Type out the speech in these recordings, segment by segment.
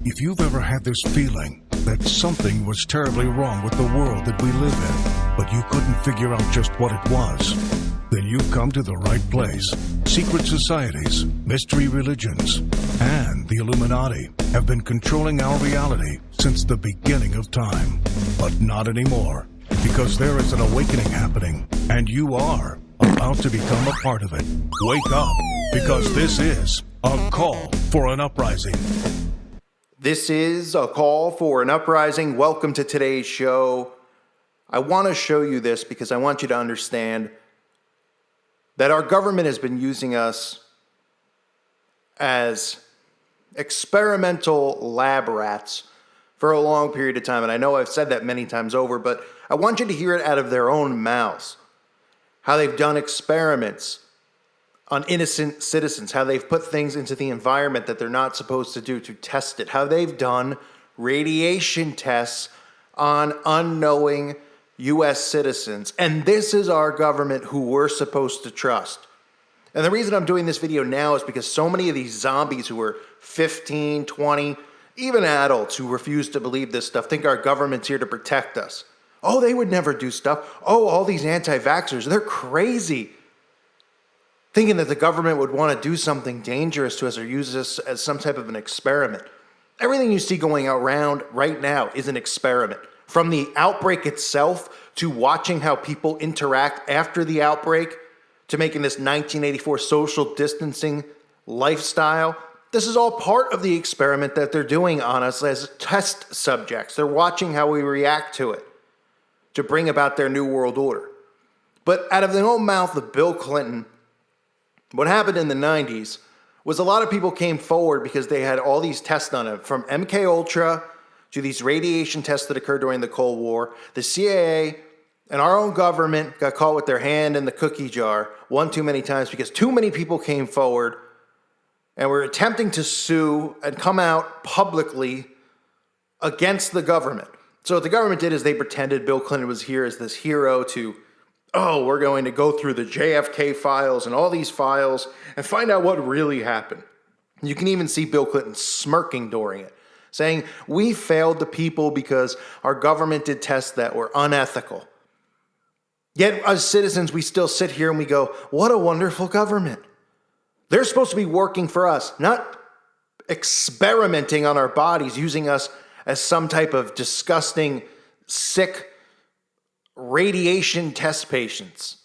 If you've ever had this feeling that something was terribly wrong with the world that we live in, but you couldn't figure out just what it was, then you've come to the right place. Secret societies, mystery religions, and the Illuminati have been controlling our reality since the beginning of time. But not anymore, because there is an awakening happening, and you are about to become a part of it. Wake up, because this is a call for an uprising. This is a call for an uprising. Welcome to today's show. I want to show you this because I want you to understand that our government has been using us as experimental lab rats for a long period of time. And I know I've said that many times over, but I want you to hear it out of their own mouths. How they've done experiments on innocent citizens, how they've put things into the environment that they're not supposed to do to test it, how they've done radiation tests on unknowing U.S. citizens. And this is our government who we're supposed to trust. And the reason I'm doing this video now is because so many of these zombies who are 15, 20, even adults who refuse to believe this stuff think our government's here to protect us. Oh, they would never do stuff. Oh, all these anti-vaxxers, they're crazy. Thinking that the government would want to do something dangerous to us or use us as some type of an experiment. Everything you see going around right now is an experiment. From the outbreak itself to watching how people interact after the outbreak to making this 1984 social distancing lifestyle. This is all part of the experiment that they're doing on us as test subjects. They're watching how we react to it to bring about their new world order. But out of their own mouth of Bill Clinton, what happened in the 90s was a lot of people came forward because they had all these tests on it, from MK Ultra to these radiation tests that occurred during the Cold War. The CIA and our own government got caught with their hand in the cookie jar one too many times because too many people came forward and were attempting to sue and come out publicly against the government. So what the government did is they pretended Bill Clinton was here as this hero to, oh, we're going to go through the JFK files and all these files and find out what really happened. You can even see Bill Clinton smirking during it, saying, we failed the people because our government did tests that were unethical. Yet as citizens, we still sit here and we go, what a wonderful government. They're supposed to be working for us, not experimenting on our bodies, using us as some type of disgusting, sick radiation test patients.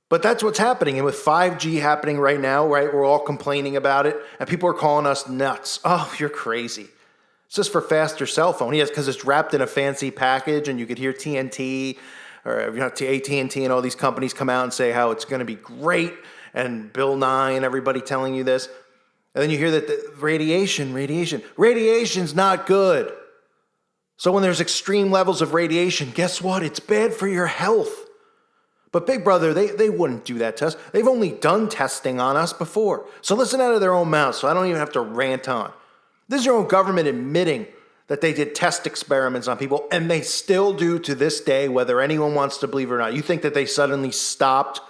But that's what's happening. And with 5G happening right now, right, we're all complaining about it, and people are calling us nuts. Oh, you're crazy. It's just for faster cell phone. Yes, because it's wrapped in a fancy package, and you could hear TNT or AT&T and all these companies come out and say how it's going to be great, and Bill Nye and everybody telling you this. And then you hear that the radiation's not good. So when there's extreme levels of radiation, guess what? It's bad for your health. But Big Brother, they wouldn't do that test. They've only done testing on us before. So listen out of their own mouths so I don't even have to rant on. This is your own government admitting that they did test experiments on people, and they still do to this day, whether anyone wants to believe it or not. You think that they suddenly stopped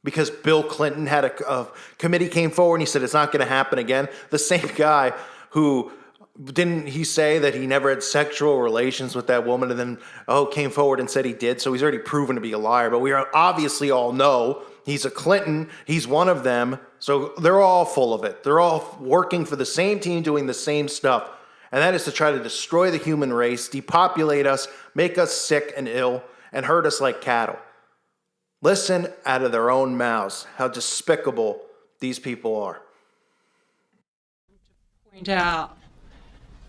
because Bill Clinton had a committee came forward and he said it's not going to happen again? The same guy who... Didn't he say that he never had sexual relations with that woman and then, came forward and said he did? So he's already proven to be a liar. But we obviously all know he's a Clinton. He's one of them. So they're all full of it. They're all working for the same team, doing the same stuff. And that is to try to destroy the human race, depopulate us, make us sick and ill, and hurt us like cattle. Listen out of their own mouths how despicable these people are. Point out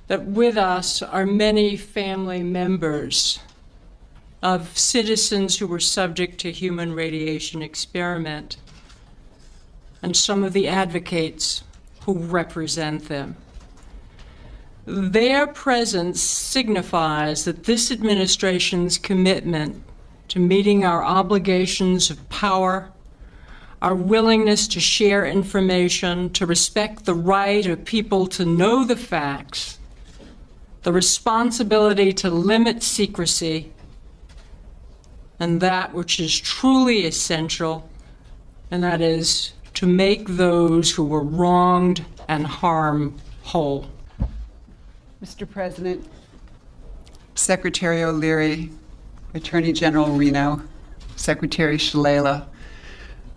that with us are many family members of citizens who were subject to human radiation experiment, and some of the advocates who represent them. Their presence signifies that this administration's commitment to meeting our obligations of power, our willingness to share information, to respect the right of people to know the facts, the responsibility to limit secrecy, and that which is truly essential, and that is to make those who were wronged and harmed whole. Mr. President, Secretary O'Leary, Attorney General Reno, Secretary Shalala,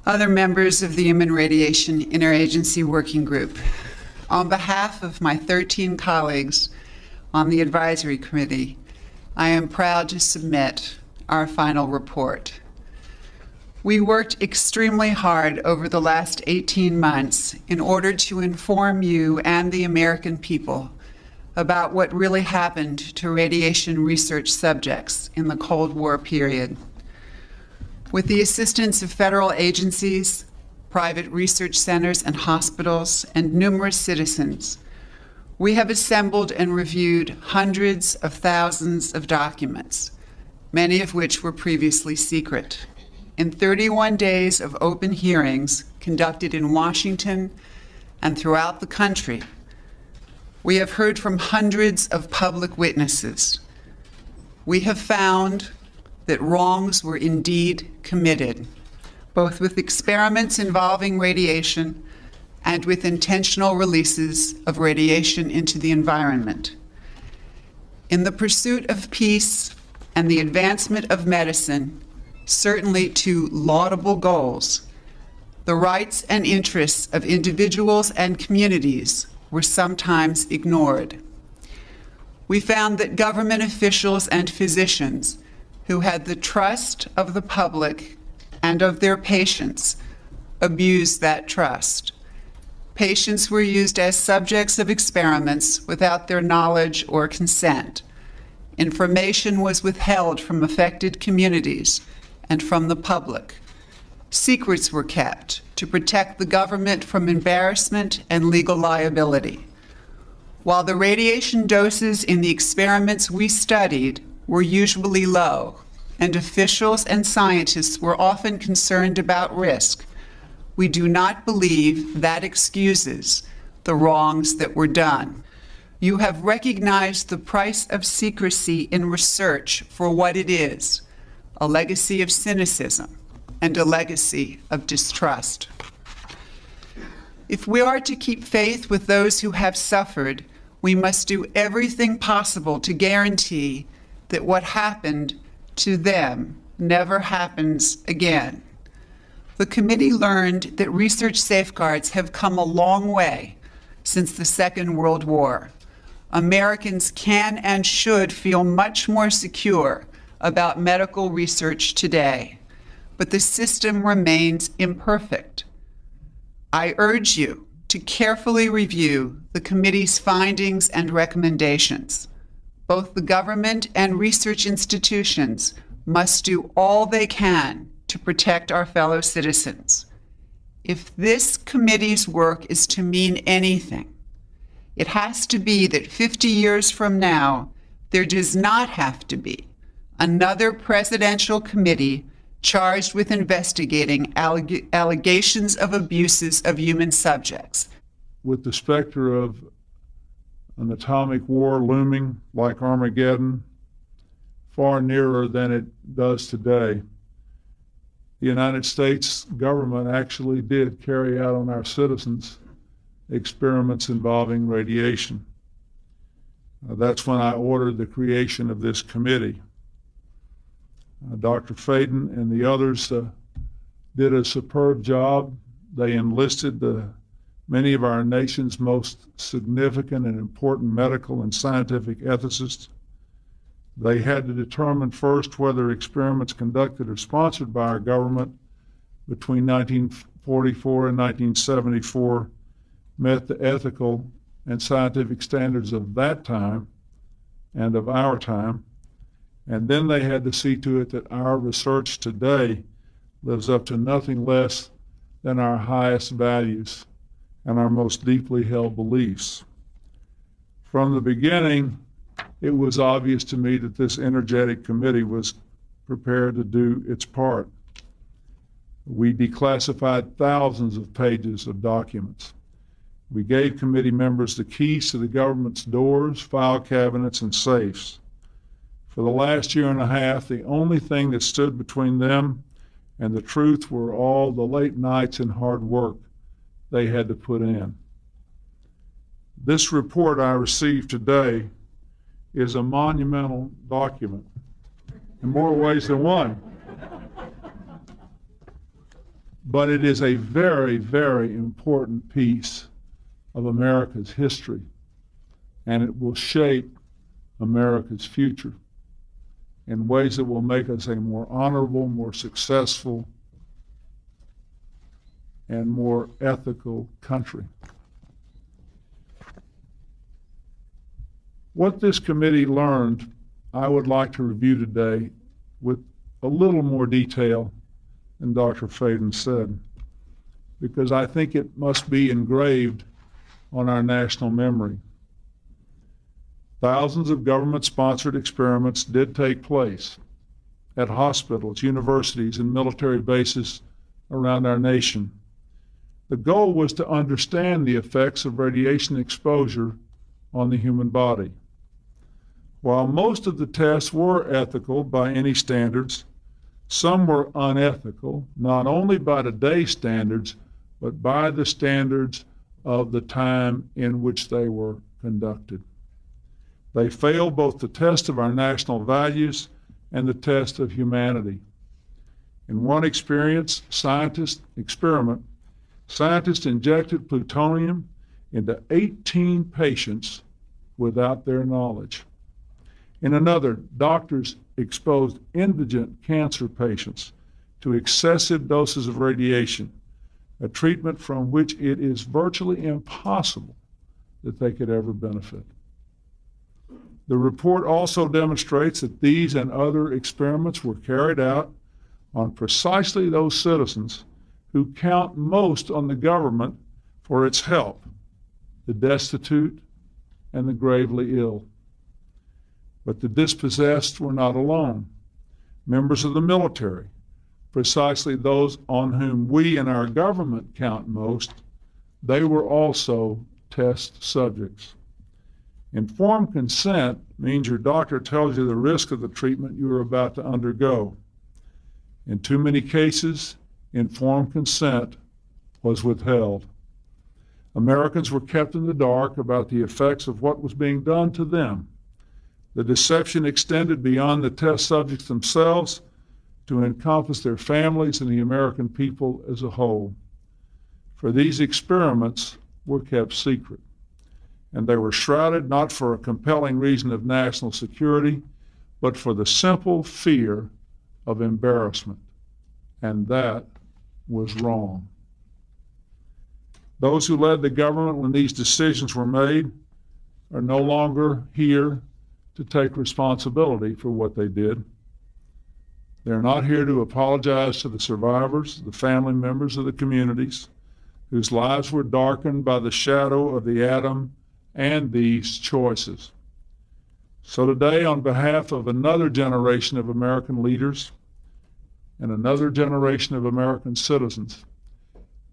other members of the Human Radiation Interagency Working Group, on behalf of my 13 colleagues on the Advisory Committee, I am proud to submit our final report. We worked extremely hard over the last 18 months in order to inform you and the American people about what really happened to radiation research subjects in the Cold War period. With the assistance of federal agencies, private research centers and hospitals, and numerous citizens, we have assembled and reviewed hundreds of thousands of documents, many of which were previously secret. In 31 days of open hearings conducted in Washington and throughout the country, we have heard from hundreds of public witnesses. We have found that wrongs were indeed committed, both with experiments involving radiation and with intentional releases of radiation into the environment. In the pursuit of peace and the advancement of medicine, certainly two laudable goals, the rights and interests of individuals and communities were sometimes ignored. We found that government officials and physicians who had the trust of the public and of their patients abused that trust. Patients were used as subjects of experiments without their knowledge or consent. Information was withheld from affected communities and from the public. Secrets were kept to protect the government from embarrassment and legal liability. While the radiation doses in the experiments we studied were usually low, and officials and scientists were often concerned about risk, we do not believe that excuses the wrongs that were done. You have recognized the price of secrecy in research for what it is, a legacy of cynicism and a legacy of distrust. If we are to keep faith with those who have suffered, we must do everything possible to guarantee that what happened to them never happens again. The committee learned that research safeguards have come a long way since the Second World War. Americans can and should feel much more secure about medical research today, but the system remains imperfect. I urge you to carefully review the committee's findings and recommendations. Both the government and research institutions must do all they can to protect our fellow citizens. If this committee's work is to mean anything, it has to be that 50 years from now, there does not have to be another presidential committee charged with investigating allegations of abuses of human subjects. With the specter of an atomic war looming like Armageddon, far nearer than it does today, the United States government actually did carry out on our citizens experiments involving radiation. That's when I ordered the creation of this committee. Dr. Faden and the others did a superb job. They enlisted many of our nation's most significant and important medical and scientific ethicists. They had to determine first whether experiments conducted or sponsored by our government between 1944 and 1974 met the ethical and scientific standards of that time and of our time. And then they had to see to it that our research today lives up to nothing less than our highest values and our most deeply held beliefs. From the beginning, it was obvious to me that this energetic committee was prepared to do its part. We declassified thousands of pages of documents. We gave committee members the keys to the government's doors, file cabinets, and safes. For the last year and a half, the only thing that stood between them and the truth were all the late nights and hard work they had to put in. This report I received today is a monumental document in more ways than one. But it is a very, very important piece of America's history, and it will shape America's future in ways that will make us a more honorable, more successful, and more ethical country. What this committee learned, I would like to review today with a little more detail than Dr. Faden said, because I think it must be engraved on our national memory. Thousands of government-sponsored experiments did take place at hospitals, universities, and military bases around our nation. The goal was to understand the effects of radiation exposure on the human body. While most of the tests were ethical by any standards, some were unethical, not only by today's standards, but by the standards of the time in which they were conducted. They failed both the test of our national values and the test of humanity. In one scientist injected plutonium into 18 patients without their knowledge. In another, doctors exposed indigent cancer patients to excessive doses of radiation, a treatment from which it is virtually impossible that they could ever benefit. The report also demonstrates that these and other experiments were carried out on precisely those citizens who count most on the government for its help, the destitute and the gravely ill. But the dispossessed were not alone. Members of the military, precisely those on whom we and our government count most, they were also test subjects. Informed consent means your doctor tells you the risk of the treatment you are about to undergo. In too many cases, informed consent was withheld. Americans were kept in the dark about the effects of what was being done to them. The deception extended beyond the test subjects themselves to encompass their families and the American people as a whole. For these experiments were kept secret, and they were shrouded not for a compelling reason of national security, but for the simple fear of embarrassment. And that was wrong. Those who led the government when these decisions were made are no longer here to take responsibility for what they did. They're not here to apologize to the survivors, the family members of the communities whose lives were darkened by the shadow of the atom and these choices. So today, on behalf of another generation of American leaders and another generation of American citizens,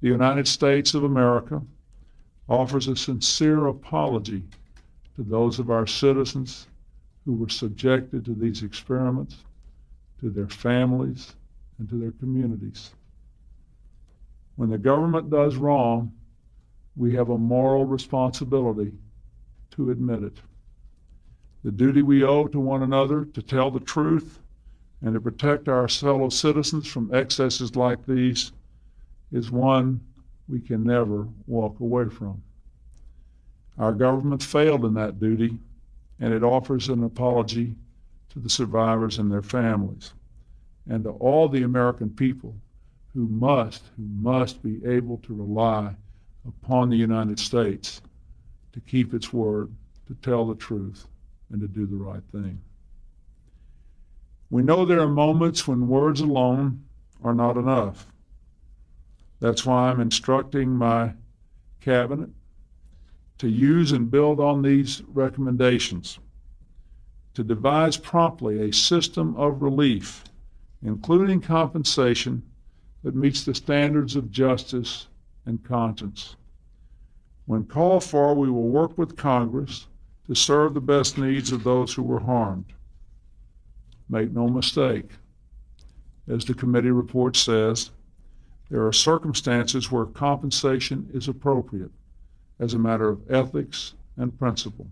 the United States of America offers a sincere apology to those of our citizens who were subjected to these experiments, to their families, and to their communities. When the government does wrong, we have a moral responsibility to admit it. The duty we owe to one another to tell the truth and to protect our fellow citizens from excesses like these is one we can never walk away from. Our government failed in that duty, and it offers an apology to the survivors and their families, and to all the American people who must be able to rely upon the United States to keep its word, to tell the truth, and to do the right thing. We know there are moments when words alone are not enough. That's why I'm instructing my cabinet to use and build on these recommendations, to devise promptly a system of relief, including compensation that meets the standards of justice and conscience. When called for, we will work with Congress to serve the best needs of those who were harmed. Make no mistake, as the committee report says, there are circumstances where compensation is appropriate as a matter of ethics and principle.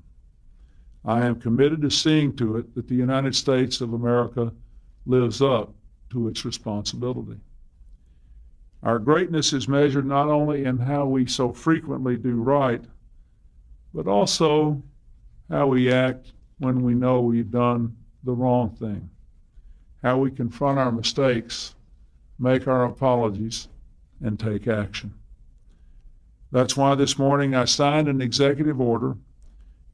I am committed to seeing to it that the United States of America lives up to its responsibility. Our greatness is measured not only in how we so frequently do right, but also how we act when we know we've done the wrong thing, how we confront our mistakes, make our apologies, and take action. That's why this morning I signed an executive order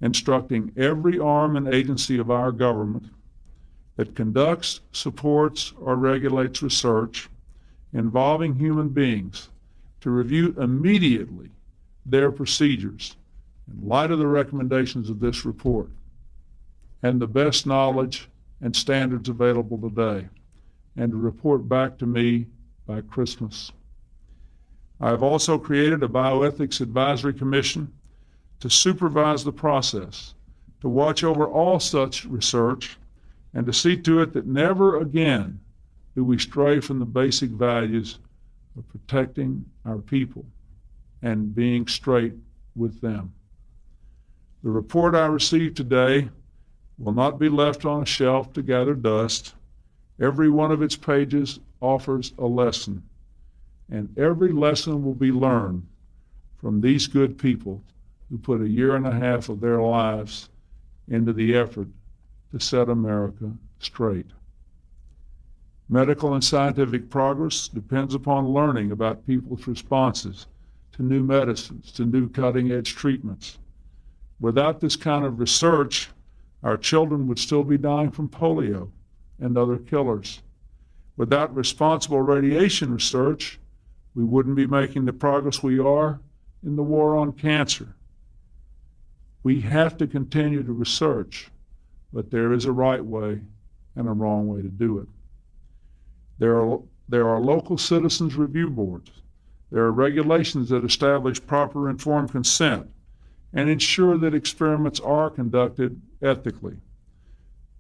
instructing every arm and agency of our government that conducts, supports, or regulates research involving human beings to review immediately their procedures in light of the recommendations of this report and the best knowledge and standards available today, and to report back to me by Christmas. I have also created a bioethics advisory commission to supervise the process, to watch over all such research, and to see to it that never again do we stray from the basic values of protecting our people and being straight with them. The report I received today will not be left on a shelf to gather dust. Every one of its pages offers a lesson, and every lesson will be learned from these good people who put 1.5 years of their lives into the effort to set America straight. Medical and scientific progress depends upon learning about people's responses to new medicines, to new cutting-edge treatments. Without this kind of research, our children would still be dying from polio and other killers. Without responsible radiation research, we wouldn't be making the progress we are in the war on cancer. We have to continue to research, but there is a right way and a wrong way to do it. There are local citizens review boards. There are regulations that establish proper informed consent and ensure that experiments are conducted ethically.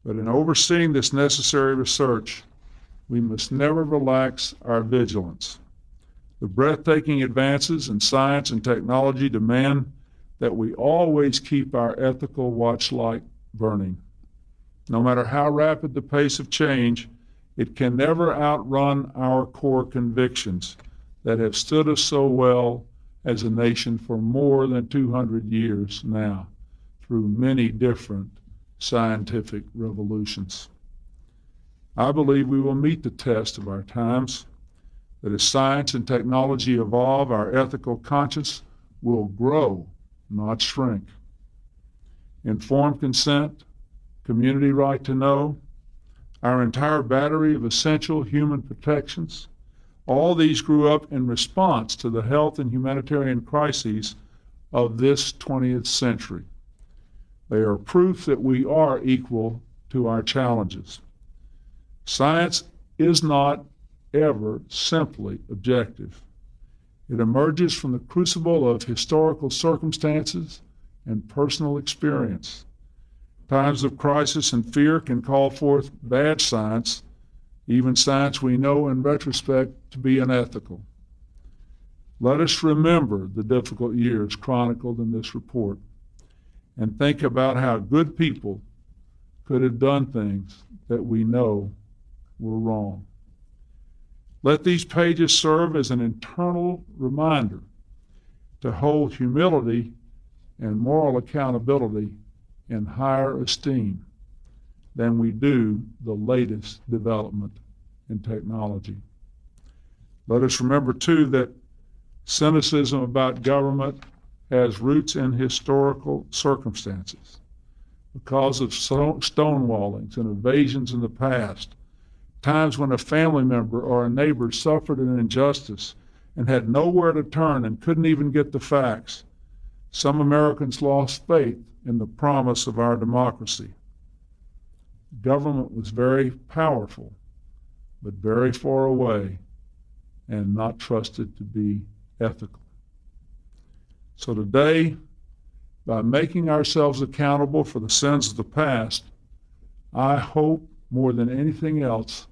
But in overseeing this necessary research, we must never relax our vigilance. The breathtaking advances in science and technology demand that we always keep our ethical watchlight burning. No matter how rapid the pace of change, it can never outrun our core convictions that have stood us so well as a nation for more than 200 years now, through many different scientific revolutions. I believe we will meet the test of our times, that as science and technology evolve, our ethical conscience will grow, not shrink. Informed consent, community right to know, our entire battery of essential human protections, all these grew up in response to the health and humanitarian crises of this 20th century. They are proof that we are equal to our challenges. Science is not ever simply objective. It emerges from the crucible of historical circumstances and personal experience. Times of crisis and fear can call forth bad science, even science we know in retrospect to be unethical. Let us remember the difficult years chronicled in this report and think about how good people could have done things that we know were wrong. Let these pages serve as an internal reminder to hold humility and moral accountability in higher esteem than we do the latest development in technology. Let us remember, too, that cynicism about government has roots in historical circumstances. Because of stonewallings and evasions in the past, times when a family member or a neighbor suffered an injustice and had nowhere to turn and couldn't even get the facts, some Americans lost faith in the promise of our democracy. Government was very powerful, but very far away and not trusted to be ethical. So today, by making ourselves accountable for the sins of the past, I hope more than anything else,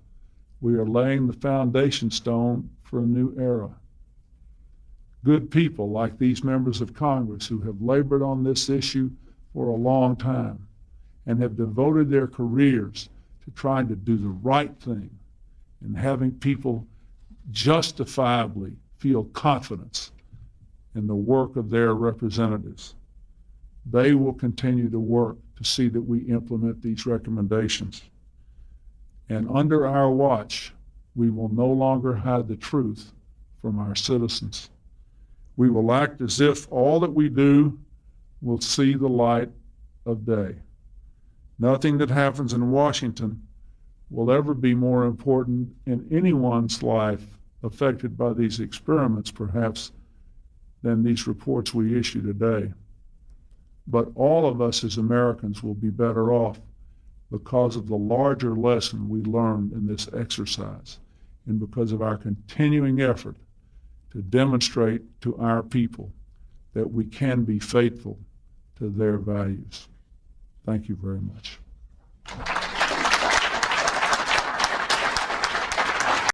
we are laying the foundation stone for a new era. Good people like these members of Congress who have labored on this issue for a long time and have devoted their careers to trying to do the right thing and having people justifiably feel confidence in the work of their representatives. They will continue to work to see that we implement these recommendations. And under our watch, we will no longer hide the truth from our citizens. We will act as if all that we do will see the light of day. Nothing that happens in Washington will ever be more important in anyone's life affected by these experiments, perhaps, than these reports we issue today. But all of us as Americans will be better off because of the larger lesson we learned in this exercise and because of our continuing effort to demonstrate to our people that we can be faithful to their values. Thank you very much.